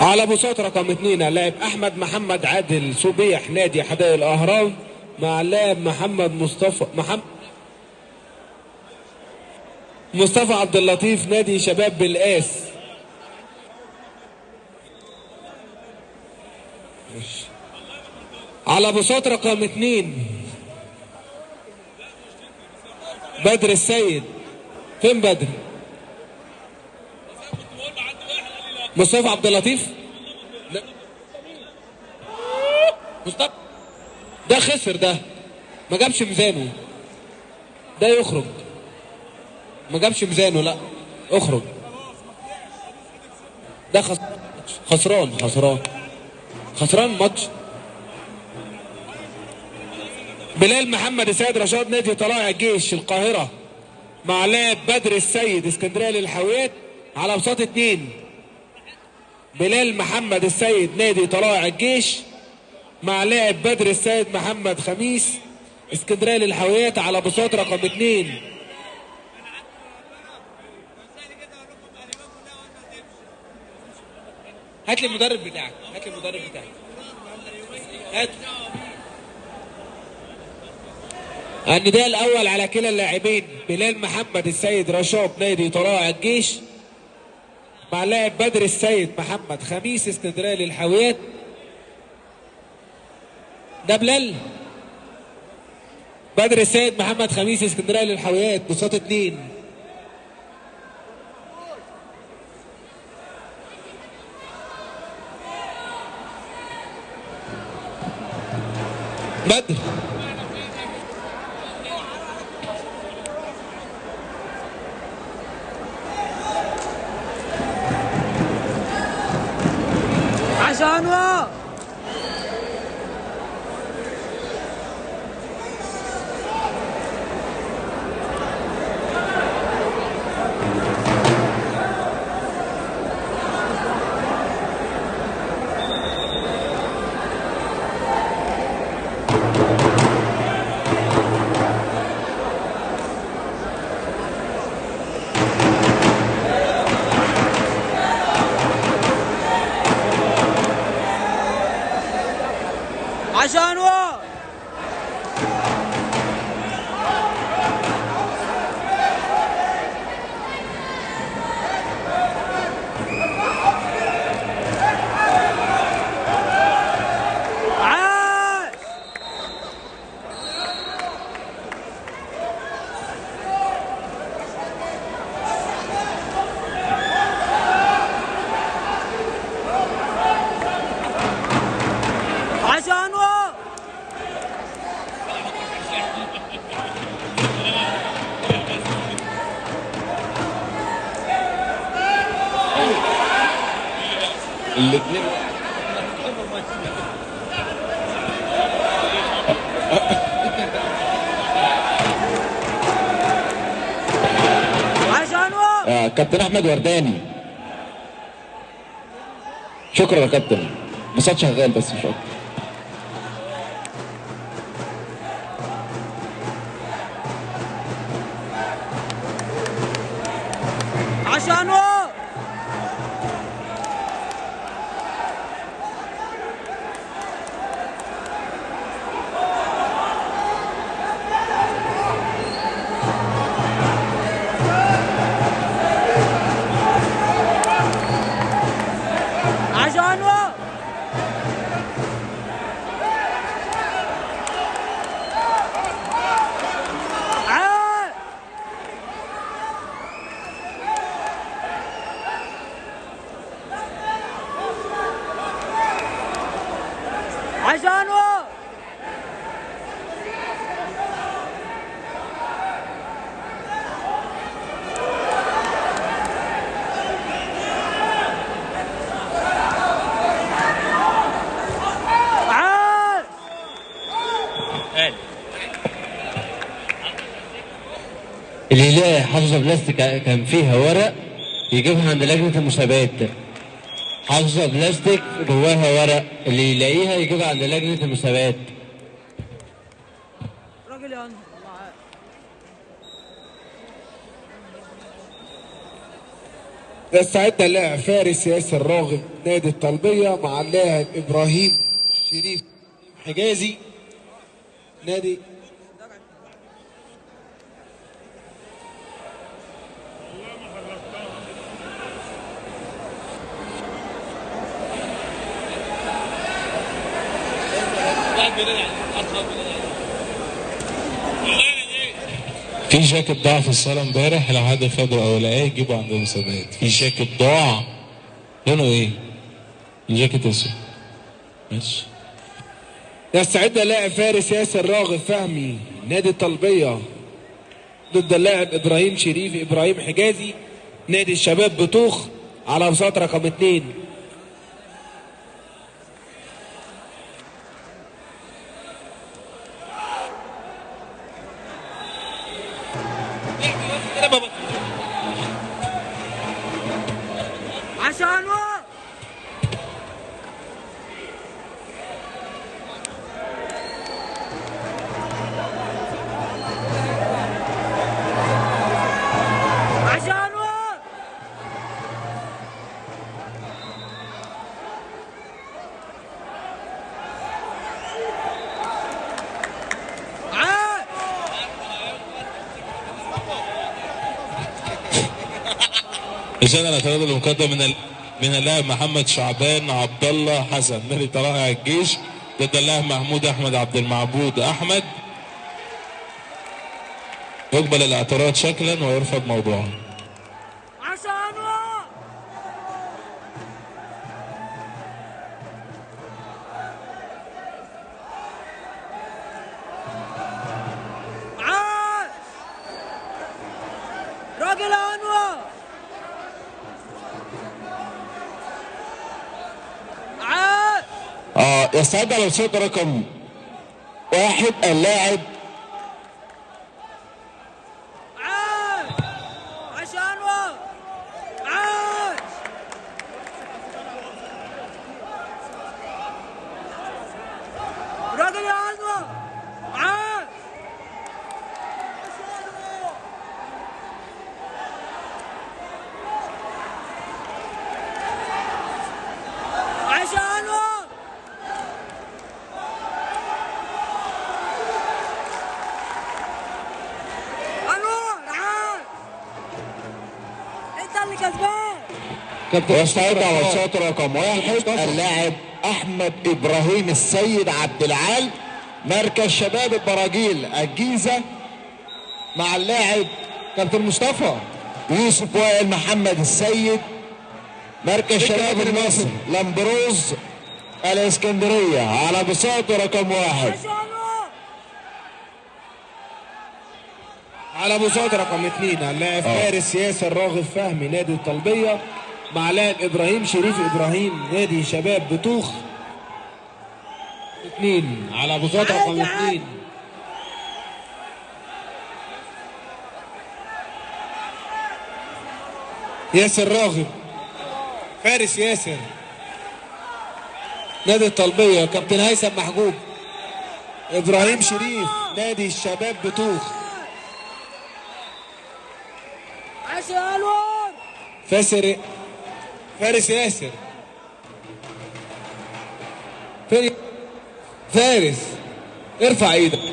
على بساط رقم 2 اللاعب احمد محمد عادل صبيح نادي حدائق الاهرام مع اللاعب مصطفى عبد اللطيف نادي شباب بالقاس. على بساط رقم 2 بدر السيد. فين بدر؟ مصطفى عبد اللطيف. لا مصطفى ده خسر، ده ما جابش ميزانه، ده يخرج. ما جابش ميزانه، لا اخرج. ده خسران ماتش. بلال محمد السيد رشاد نادي طلائع الجيش القاهرة مع لاعب بدر السيد اسكندرية للحاويات. على بساط 2 بلال محمد السيد نادي طلائع الجيش مع لاعب بدر السيد محمد خميس اسكندرية للحاويات. على بساط رقم 2 هات لي المدرب بتاعك، هات. النداء الاول على كلا اللاعبين بلال محمد السيد رشاد نادي طلائع الجيش مع اللاعب بدر السيد محمد خميس اسكندريه للحاويات. ده بلال بدر السيد محمد خميس اسكندريه للحاويات بساط 2. بدر عشانه الاثنين كابتن احمد ورداني. شكرا يا كابتن، بساط شغال بس مش اكتر. عشانه اللي يلاقي حافظة بلاستيك كان فيها ورق يجيبها عند لجنة المسابقات. حافظة بلاستيك جواها ورق، اللي يلاقيها يجيبها عند لجنة المسابقات. راجل يا انور الله عارف. يستعد اللاعب فارس ياسر راغب نادي الطلبية مع اللاعب إبراهيم شريف حجازي نادي في جاكيت ضاع في الصاله امبارح، لو حد خده او لقاه يجيبه عند المسابقات. في جاكيت ضاع لونه ايه؟ الجاكيت اسود. ماشي. يستعد اللاعب فارس ياسر راغب فهمي نادي الطلبية ضد اللاعب إبراهيم شريف إبراهيم حجازي نادي الشباب بطوخ على بساط رقم 2. عشان وقت. عشان وقت. عاد. رسالة الاعتراض المقدم من اللاعب محمد شعبان عبد الله حسن نادي طلائع الجيش ضد اللاعب محمود احمد عبد المعبود احمد. يقبل الاعتراض شكلا ويرفض موضوعا. عشان وقت. عاد. راجل انور. عاد. يستعد على الشوط رقم 1 اللاعب عاد. عشان وقت. عاد. راجل يا انور. عاد. عشان وقت. انور. عاد. انت اللي كسبان. يستعد على الشوط رقم 1 اللاعب احمد ابراهيم السيد عبد العال مركز شباب البراجيل الجيزه مع اللاعب كابتن مصطفى يوسف وائل محمد السيد مركز شباب النصر لمبروز الاسكندريه على بساط رقم 1. عشان وقت. على بساط رقم 2 اللاعب فارس ياسر راغب فهمي نادي الطلبية مع لاعب إبراهيم شريف إبراهيم نادي شباب بطوخ 2 على بساط رقم 2. ياسر راغب فارس ياسر نادي الطلبية كابتن هيثم محجوب إبراهيم شريف نادي الشباب بطوخ عشان وقت. فارس ياسر فارس ارفع ايدك